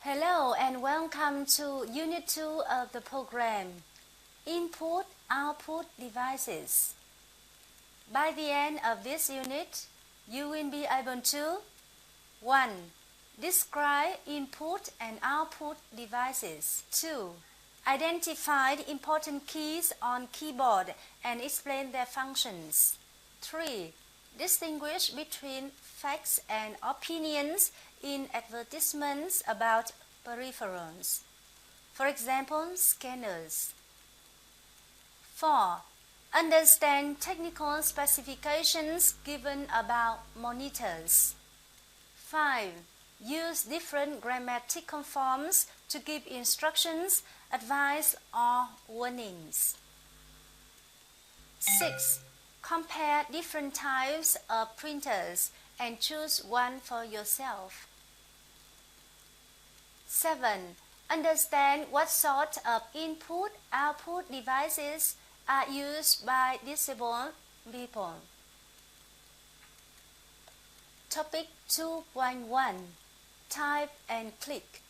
Hello and welcome to Unit 2 of the program, Input-Output Devices. By the end of this unit, you will be able to 1. Describe input and output devices. 2. Identify the important keys on keyboard and explain their functions. 3. Distinguish between facts and opinions in advertisements about peripherals. For example, scanners. 4. Understand technical specifications given about monitors. 5. Use different grammatical forms to give instructions, advice, or warnings. 6. Compare different types of printers and choose one for yourself. 7. Understand what sort of input-output devices are used by disabled people. Topic 2.1 Type and click.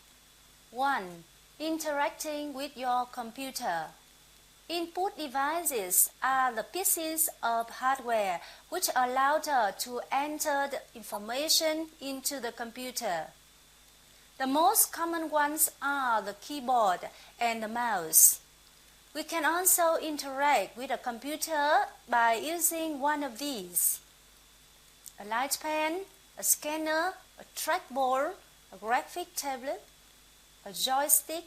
1. Interacting with your computer. Input devices are the pieces of hardware which allow us to enter the information into the computer. The most common ones are the keyboard and the mouse. We can also interact with a computer by using one of these: a light pen, a scanner, a trackball, a graphic tablet, a joystick,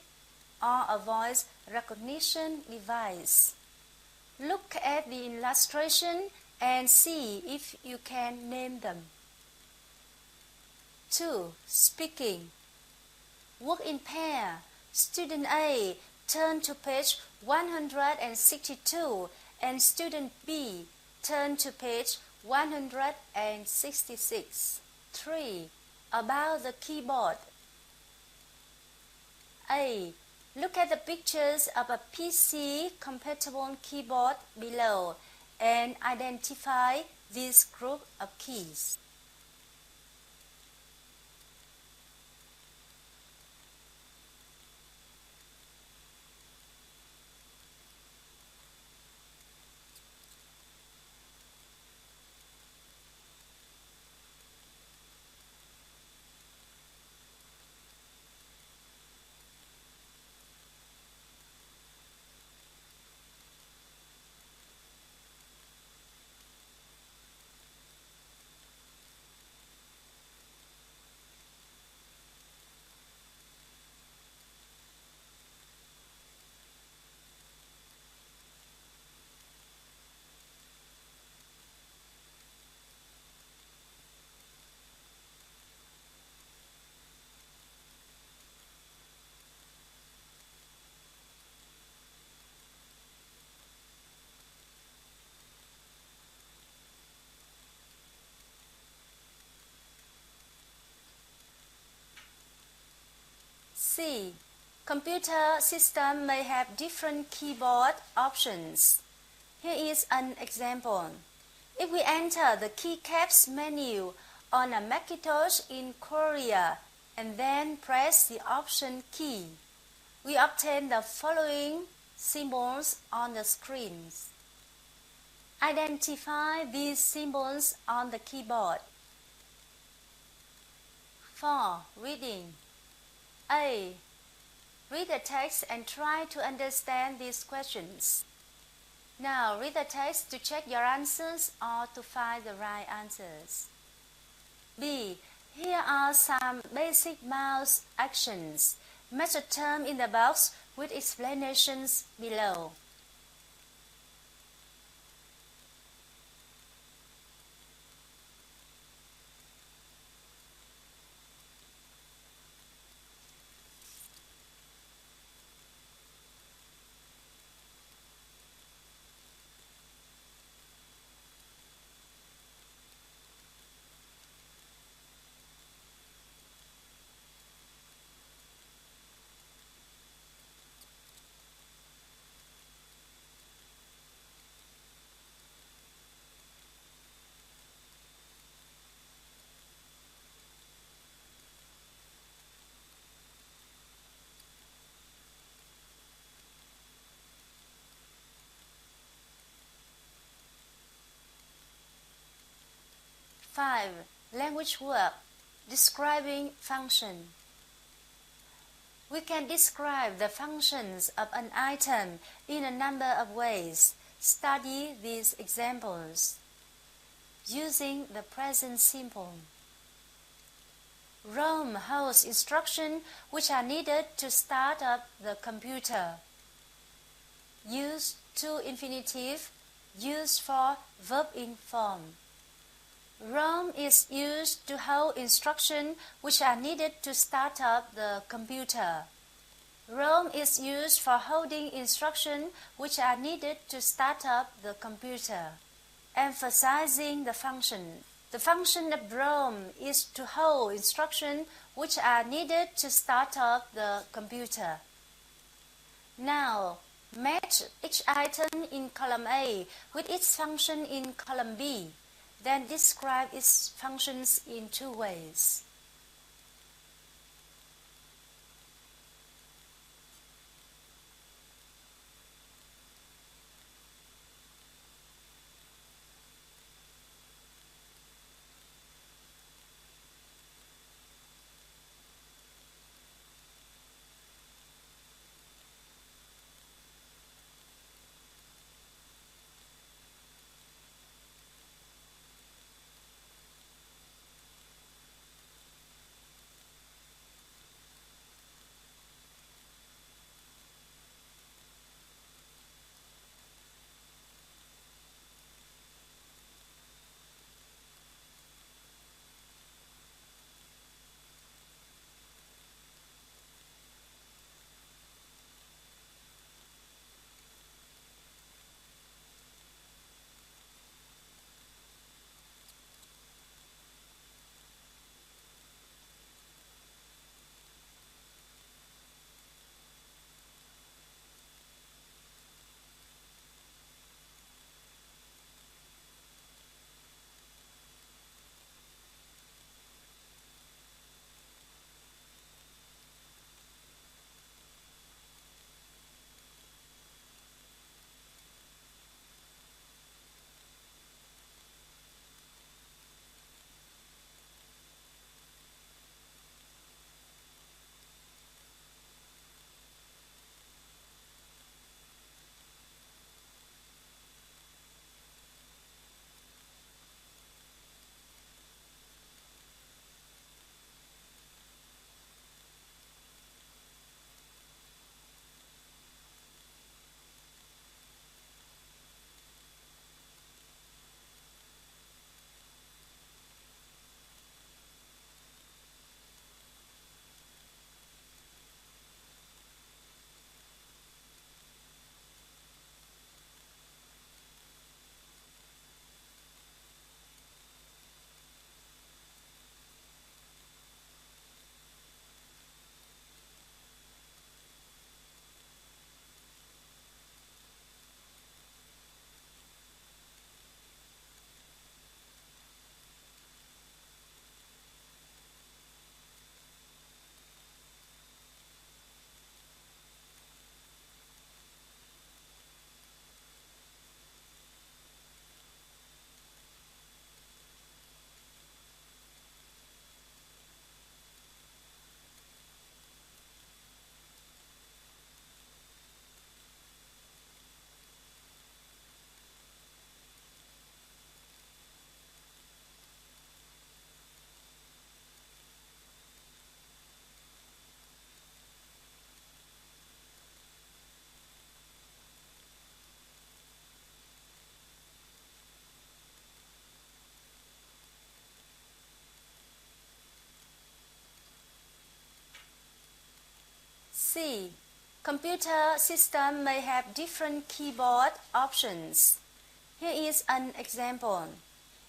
or a voice recognition device. Look at the illustration and see if you can name them. 2. Speaking. Work in pair. Student A, turn to page 162 and student B, turn to page 166. 3. About the keyboard. A. Look at the pictures of a PC-compatible keyboard below and identify this group of keys. C. Computer system may have different keyboard options. Here is an example. If we enter the keycaps menu on a Macintosh in Korea and then press the Option key, we obtain the following symbols on the screens. Identify these symbols on the keyboard. 4. Reading. A. Read the text and try to understand these questions. Now read the text to check your answers or to find the right answers. B. Here are some basic mouse actions. Match a term in the box with explanations below. 5. Language work. Describing function. We can describe the functions of an item in a number of ways. Study these examples. Using the present simple. Rome holds instructions which are needed to start up the computer. Use to infinitive, used for verb in form. Rome is used to hold instructions which are needed to start up the computer. Rome is used for holding instructions which are needed to start up the computer. Emphasizing the function. The function of Rome is to hold instructions which are needed to start up the computer. Now, match each item in column A with its function in column B. Then describe its functions in 2 ways. C. Computer system may have different keyboard options. Here is an example.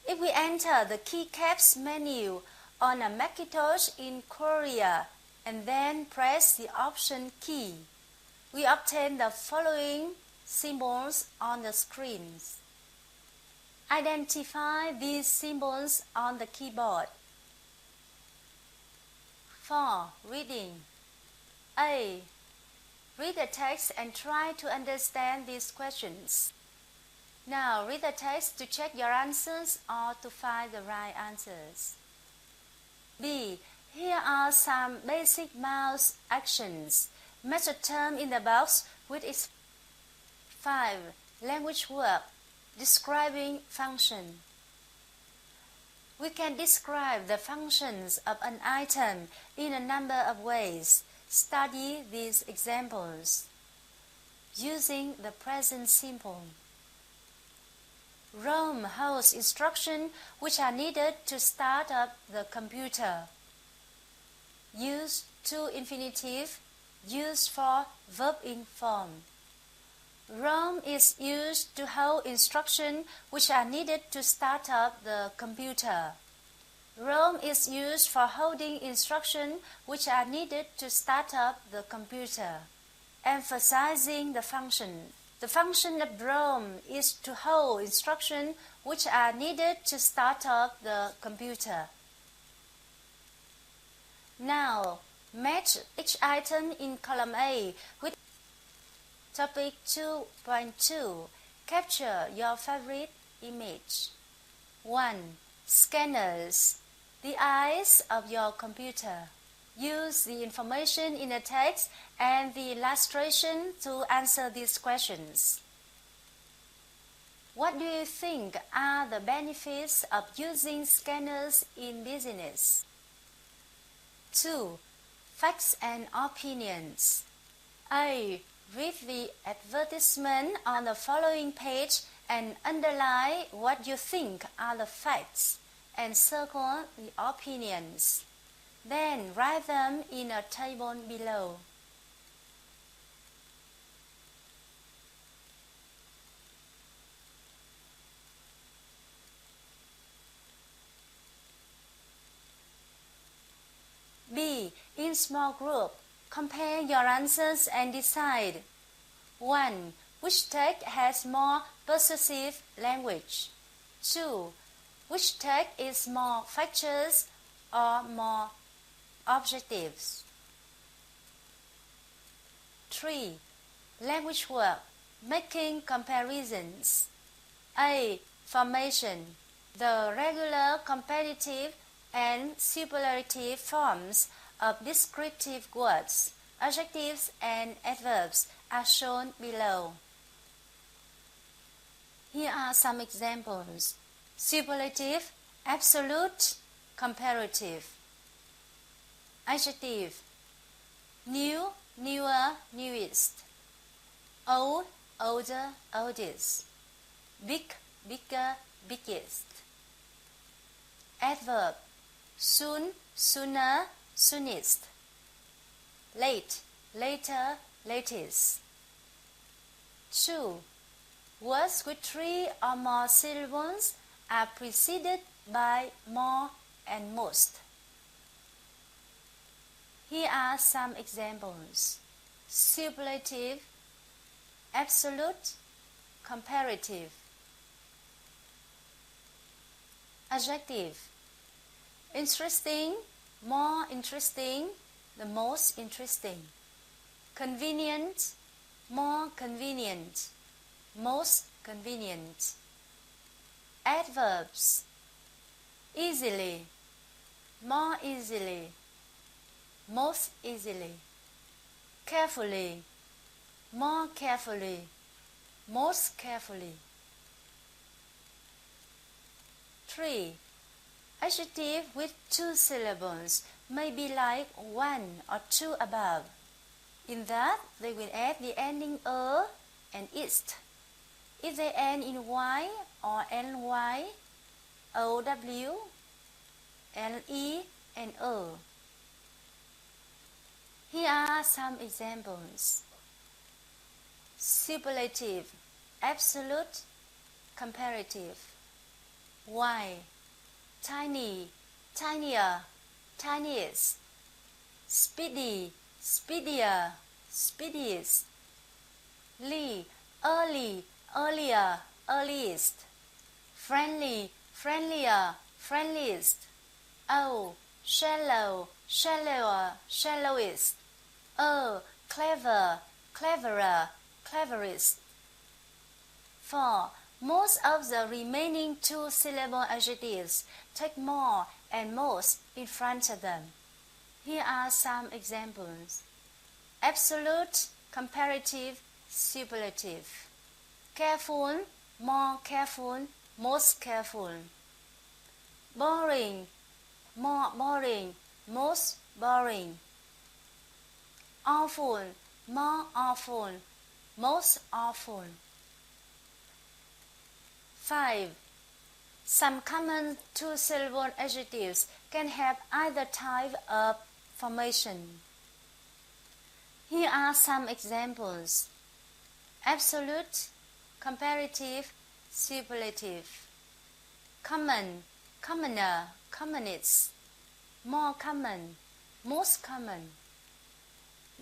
If we enter the keycaps menu on a Macintosh in Korea and then press the option key, we obtain the following symbols on the screens. Identify these symbols on the keyboard. For reading. A. Read the text and try to understand these questions. Now read the text to check your answers or to find the right answers. B. Here are some basic mouse actions. Match a term in the box with its 5. Language word describing function. We can describe the functions of an item in a number of ways. Study these examples. Using the present simple. Rome holds instructions which are needed to start up the computer. Use to infinitive, used for verb in form. Rome is used to hold instructions which are needed to start up the computer. Rome is used for holding instructions which are needed to start up the computer. Emphasizing the function. The function of Rome is to hold instructions which are needed to start up the computer. Now, match each item in column A with topic 2.2. Capture your favorite image. 1. Scanners. The eyes of your computer. Use the information in the text and the illustration to answer these questions. What do you think are the benefits of using scanners in business? 2. Facts and opinions. A. Read the advertisement on the following page and underline what you think are the facts and circle the opinions. Then write them in a table below. B. In small group, compare your answers and decide. 1. Which text has more persuasive language? 2. Which text is more factual or more objectives? 3. Language word, making comparisons. A. Formation. The regular, competitive, and superlative forms of descriptive words, adjectives, and adverbs are shown below. Here are some examples. Superlative, absolute, comparative. Adjective. New, newer, newest. Old, older, oldest. Big, bigger, biggest. Adverb. Soon, sooner, soonest. Late, later, latest. 2. Words with 3 or more syllables are preceded by more and most. Here are some examples. Superlative, absolute, comparative. Adjective. Interesting, more interesting, the most interesting. Convenient, more convenient, most convenient. Adverbs. Easily, more easily, most easily. Carefully, more carefully, most carefully. 3. Adjective with 2 syllables may be like 1 or 2 above. In that, they will add the ending and ist. If they end in y or ly, ow, le, and o. Here are some examples. Superlative, absolute, comparative. Y. Tiny, tinier, tiniest. Speedy, speedier, speediest. Early, earlier, earliest. Friendly, friendlier, friendliest. Shallow, shallower, shallowest. Clever, cleverer, cleverest. 4. Most of the remaining two-syllable adjectives take more and most in front of them. Here are some examples. Absolute, comparative, superlative. Careful, more careful, most careful. Boring, more boring, most boring. Awful, more awful, most awful. 5. Some common two-syllable adjectives can have either type of formation. Here are some examples. Absolute, comparative, superlative. Common, commoner, commonest. More common, most common.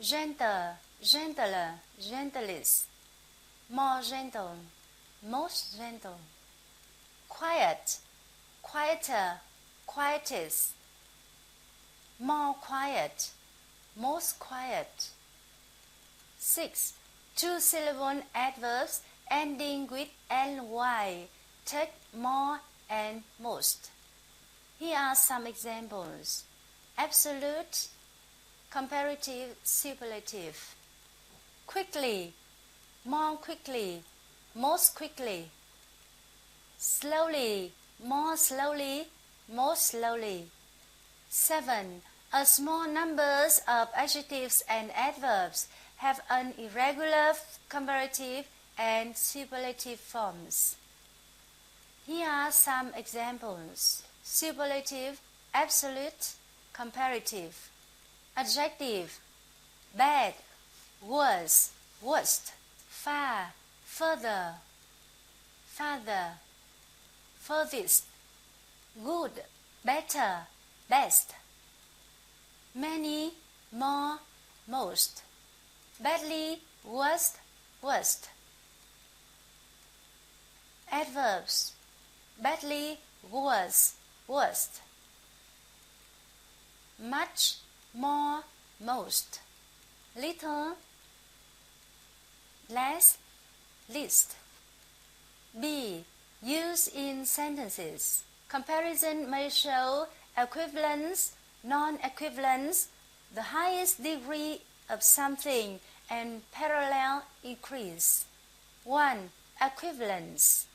Gentle, gentler, gentlest. More gentle, most gentle. Quiet, quieter, quietest. More quiet, most quiet. 6. Two-syllable adverbs ending with ly take more and most. Here are some examples. Absolute, comparative, superlative. Quickly, more quickly, most quickly. Slowly, more slowly, most slowly. 7. A small numbers of adjectives and adverbs have an irregular comparative and superlative forms. Here are some examples. Superlative, absolute, comparative. Adjective, bad, worse, worst, far, further, farther, furthest, good, better, best. Many, more, most. Badly, worst, worst. Adverbs, badly, worse, worst. Much, more, most. Little, less, least. B. Use in sentences. Comparison may show equivalence, non-equivalence, the highest degree of something, and parallel increase. 1. Equivalence.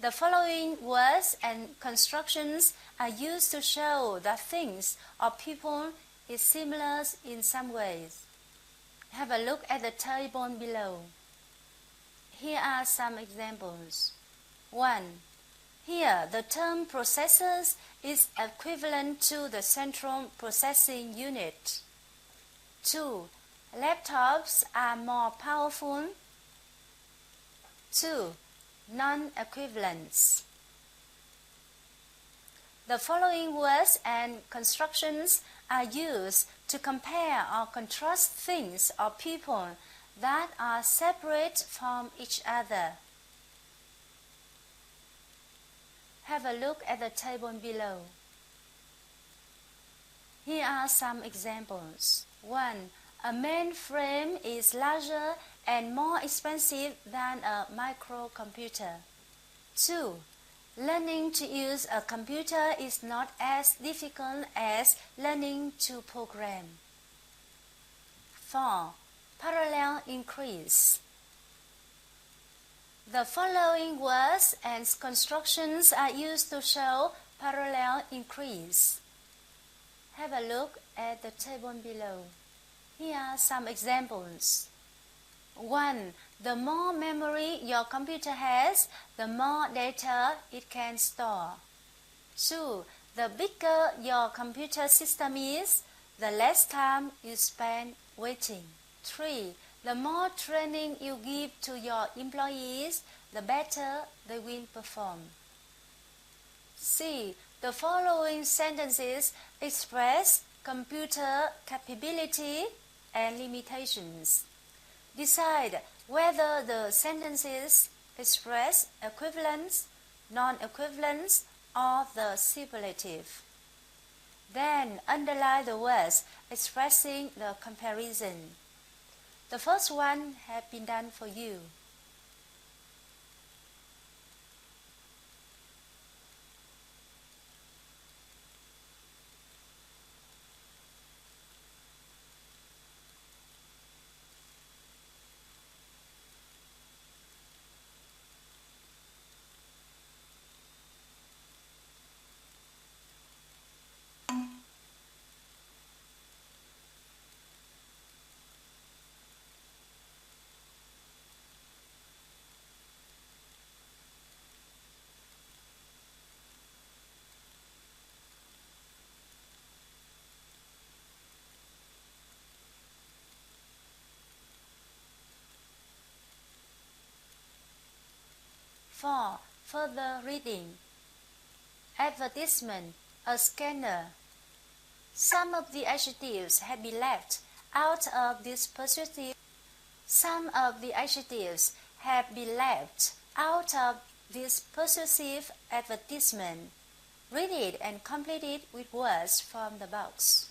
The following words and constructions are used to show that things or people is similar in some ways. Have a look at the table below. Here are some examples. 1. Here, the term processors is equivalent to the central processing unit. 2. Laptops are more powerful. 2. Non-equivalence. The following words and constructions are used to compare or contrast things or people that are separate from each other. Have a look at the table below. Here are some examples. 1. A mainframe is larger and more expensive than a microcomputer. 2. Learning to use a computer is not as difficult as learning to program. 4. Parallel increase. The following words and constructions are used to show parallel increase. Have a look at the table below. Here are some examples. 1. The more memory your computer has, the more data it can store. 2. The bigger your computer system is, the less time you spend waiting. 3. The more training you give to your employees, the better they will perform. C. The following sentences express computer capability and limitations. Decide whether the sentences express equivalence, non-equivalence, or the superlative. Then underline the words expressing the comparison. The first one has been done for you. 4. Further reading. Advertisement, a scanner. Some of the adjectives have been left out of this persuasive. Some of the adjectives have been left out of this persuasive advertisement. Read it and complete it with words from the box.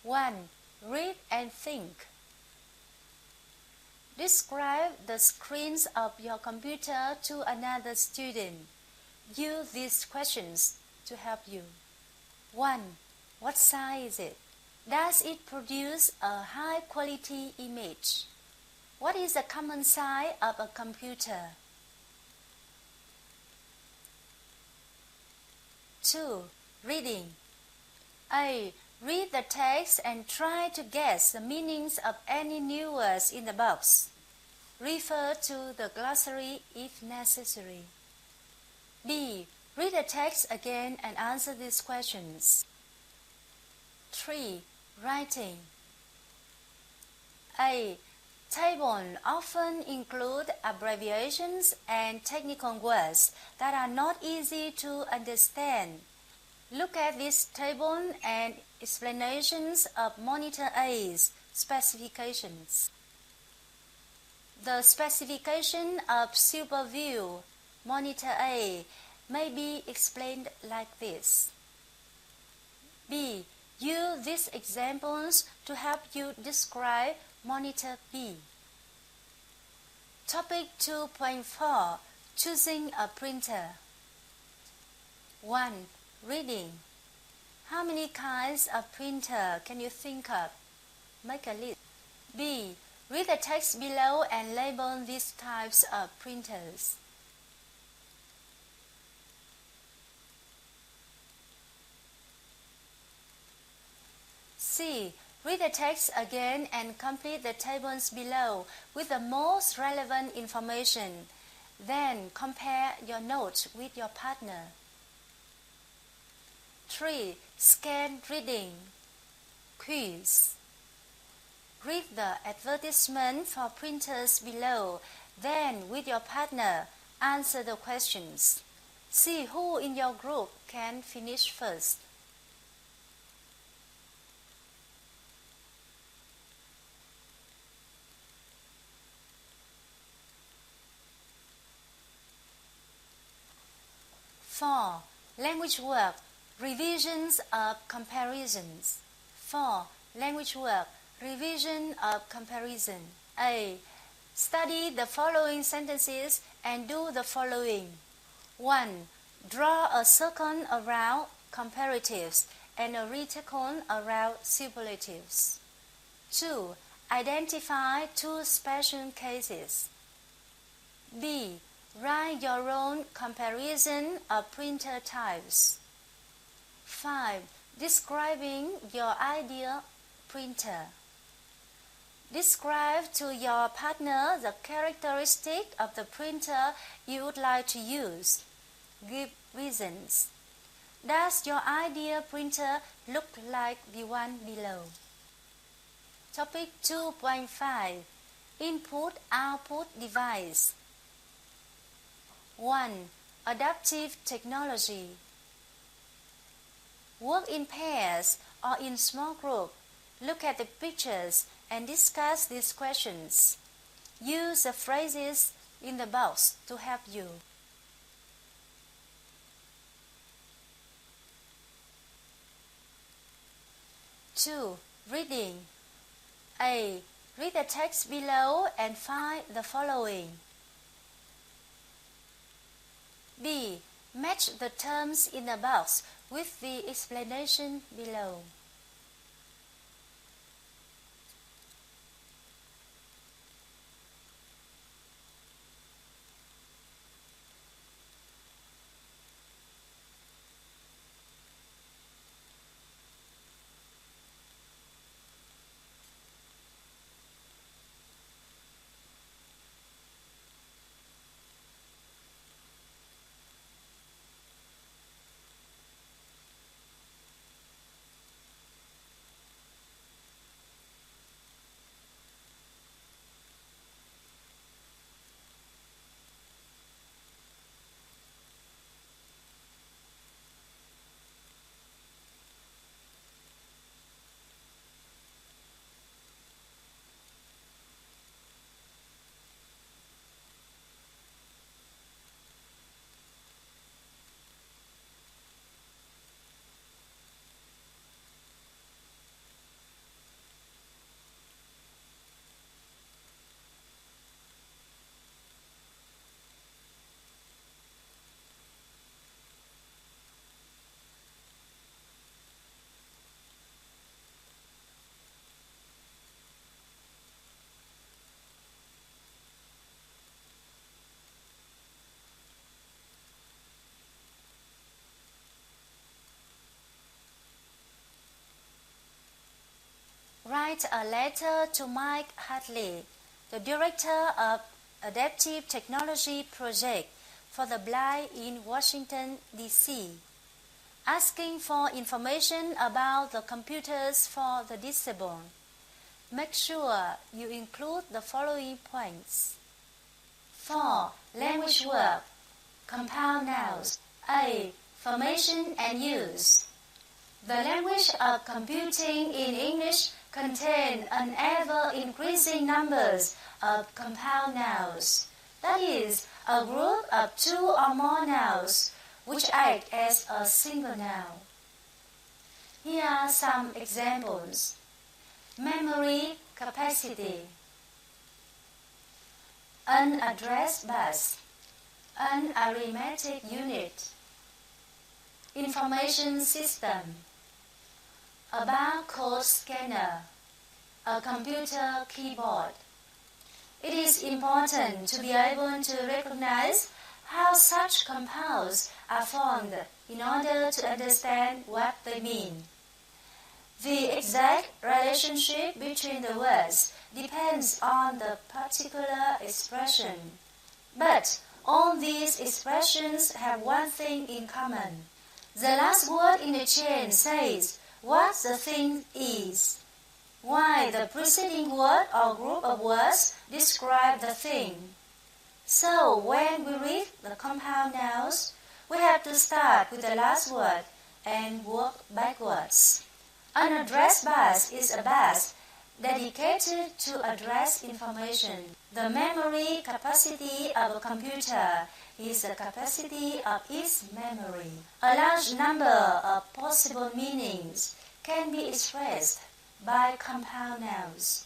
One. Read and think. Describe the screens of your computer to another student. Use these questions to help you. 1. What size is it? Does it produce a high-quality image? What is the common size of a computer? 2. Reading. A. Read the text and try to guess the meanings of any new words in the box. Refer to the glossary if necessary. B. Read the text again and answer these questions. 3. Writing. A. Tables often include abbreviations and technical words that are not easy to understand. Look at this table and explanations of Monitor A's specifications. The specification of SuperView Monitor A may be explained like this. B. Use these examples to help you describe Monitor B. Topic 2.4. Choosing a printer. 1. Reading. How many kinds of printer can you think of? Make a list. B. Read the text below and label these types of printers. C. Read the text again and complete the tables below with the most relevant information. Then compare your notes with your partner. 3. Scan reading. Quiz. Read the advertisement for printers below. Then, with your partner, answer the questions. See who in your group can finish first. Four. Language work. Revisions of comparisons. 4. Language work. Revision of comparison. A. Study the following sentences and do the following. 1. Draw a circle around comparatives and a rectangle around superlatives. 2. Identify two special cases. B. Write your own comparison of printer types. 5. Describing your ideal printer. Describe to your partner the characteristic of the printer you would like to use. Give reasons. Does your ideal printer look like the one below? Topic 2.5. Input-output device. 1. Adaptive technology. Work in pairs or in small groups. Look at the pictures and discuss these questions. Use the phrases in the box to help you. 2. Reading. A. Read the text below and find the following. B. Match the terms in the box with the explanation below. Write a letter to Mike Hartley, the Director of Adaptive Technology Project for the Blind in Washington, D.C., asking for information about the computers for the disabled. Make sure you include the following points. 4. Language verb. Compound nouns. A. Formation and use. The language of computing in English contains an ever-increasing numbers of compound nouns, that is, a group of two or more nouns which act as a single noun. Here are some examples. Memory capacity, an address bus, an arithmetic unit, information system, a barcode scanner, a computer keyboard. It is important to be able to recognize how such compounds are formed in order to understand what they mean. The exact relationship between the words depends on the particular expression. But all these expressions have one thing in common. The last word in the chain says what the thing is, while the preceding word or group of words describe the thing. So when we read the compound nouns, we have to start with the last word and work backwards. An address bus is a bus dedicated to address information. The memory capacity of a computer is the capacity of its memory. A large number of possible meanings can be expressed by compound nouns.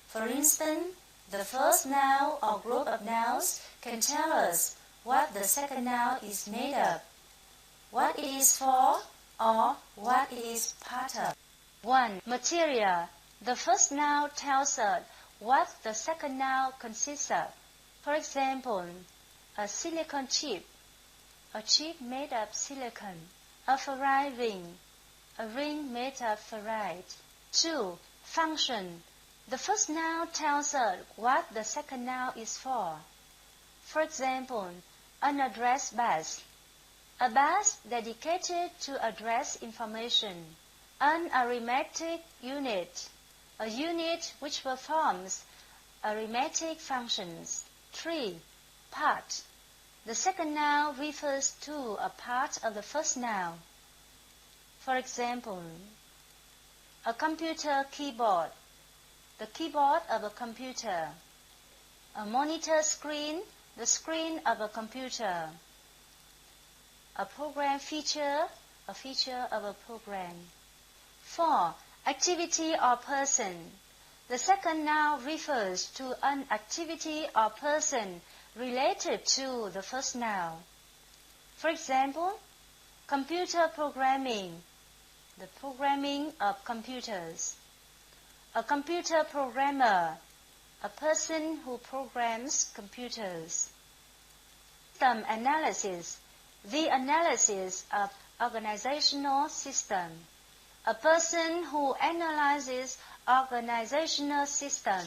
For instance, the first noun or group of nouns can tell us what the second noun is made of, what it is for, or what it is part of. 1. Material. The first noun tells us what the second noun consists of. For example, a silicon chip, a chip made of silicon, a ferrite ring, a ring made of ferrite. 2. Function. The first noun tells us what the second noun is for. For example, an address bus, a bus dedicated to address information. An arithmetic unit, a unit which performs arithmetic functions. 3. Part. The second noun refers to a part of the first noun. For example, a computer keyboard, the keyboard of a computer. A monitor screen, the screen of a computer. A program feature, a feature of a program. 4. Activity or person. The second noun refers to an activity or person related to the first noun. For example, computer programming, the programming of computers. A computer programmer, a person who programs computers. System analysis, the analysis of organizational system. A person who analyzes organizational system.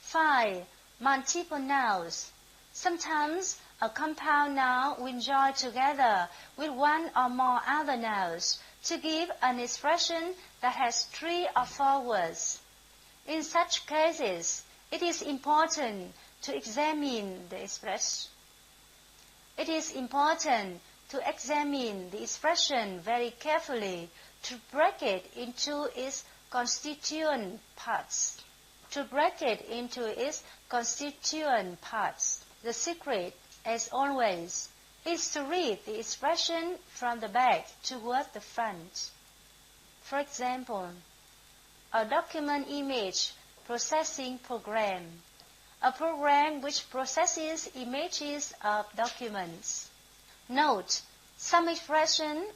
5. Multiple nouns. Sometimes a compound noun will join together with one or more other nouns to give an expression that has 3 or 4 words. In such cases, it is important to examine the expression. It is important to examine the expression very carefully to break it into its constituent parts. The secret, as always, is to read the expression from the back toward the front. For example, a document image processing program, a program which processes images of documents. Note, some expressions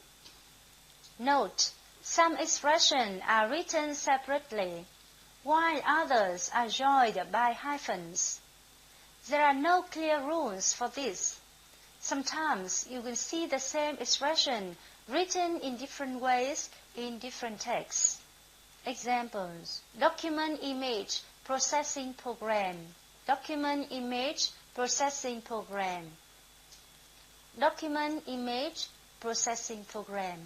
are written separately, while others are joined by hyphens. There are no clear rules for this. Sometimes you will see the same expression written in different ways in different texts. Examples: document image processing program, document image processing program, document image processing program.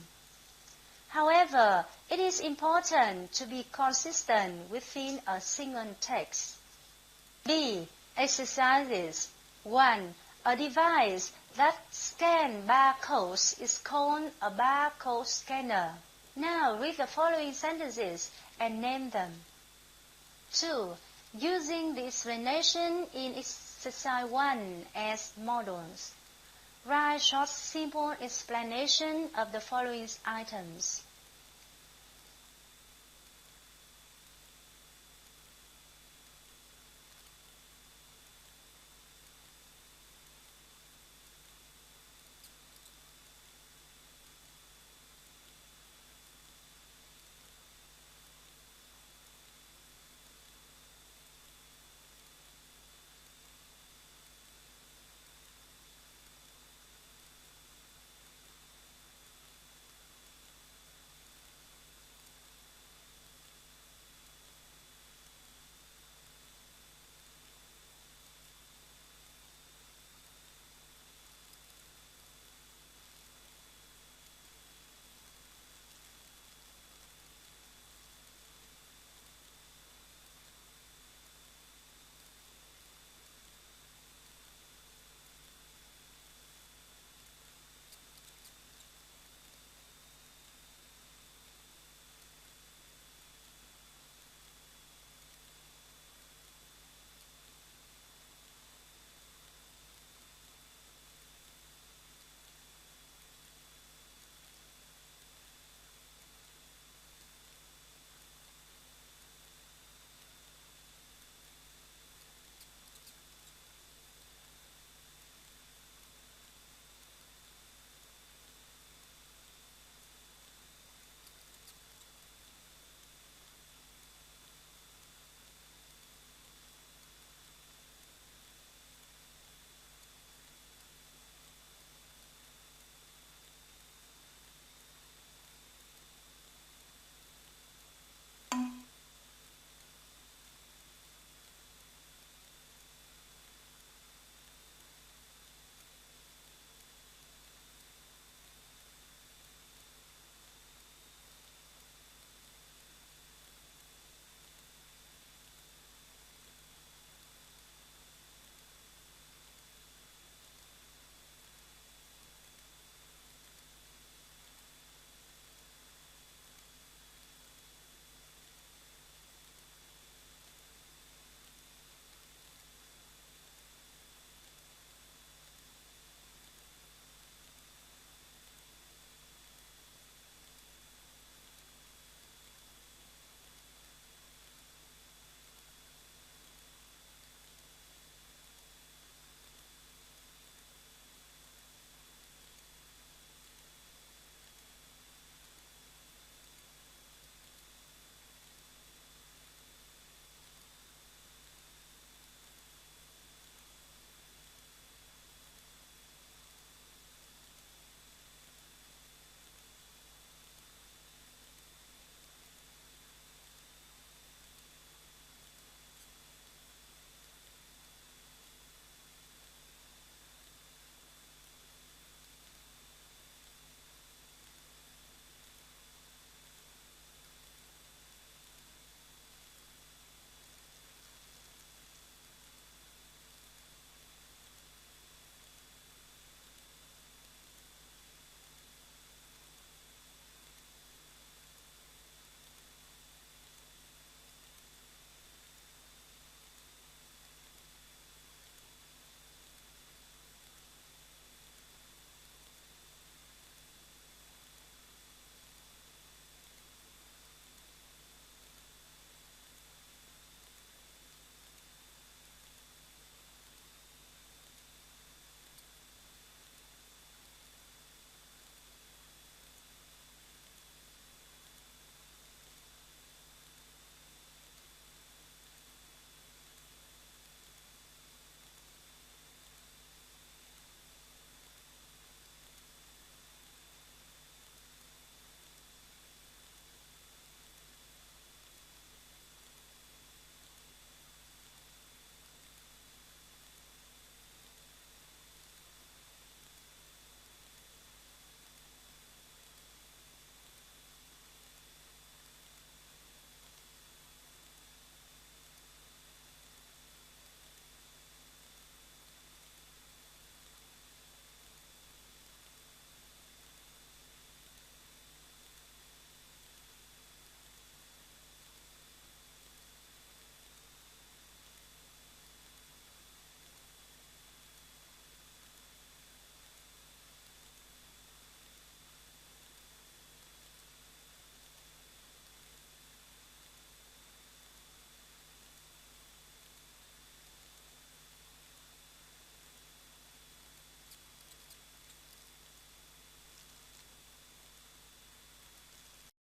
However, it is important to be consistent within a single text. B. Exercises. 1. A device that scans barcodes is called a barcode scanner. Now read the following sentences and name them. 2. Using the explanation in exercise 1 as models, write short simple explanation of the following items.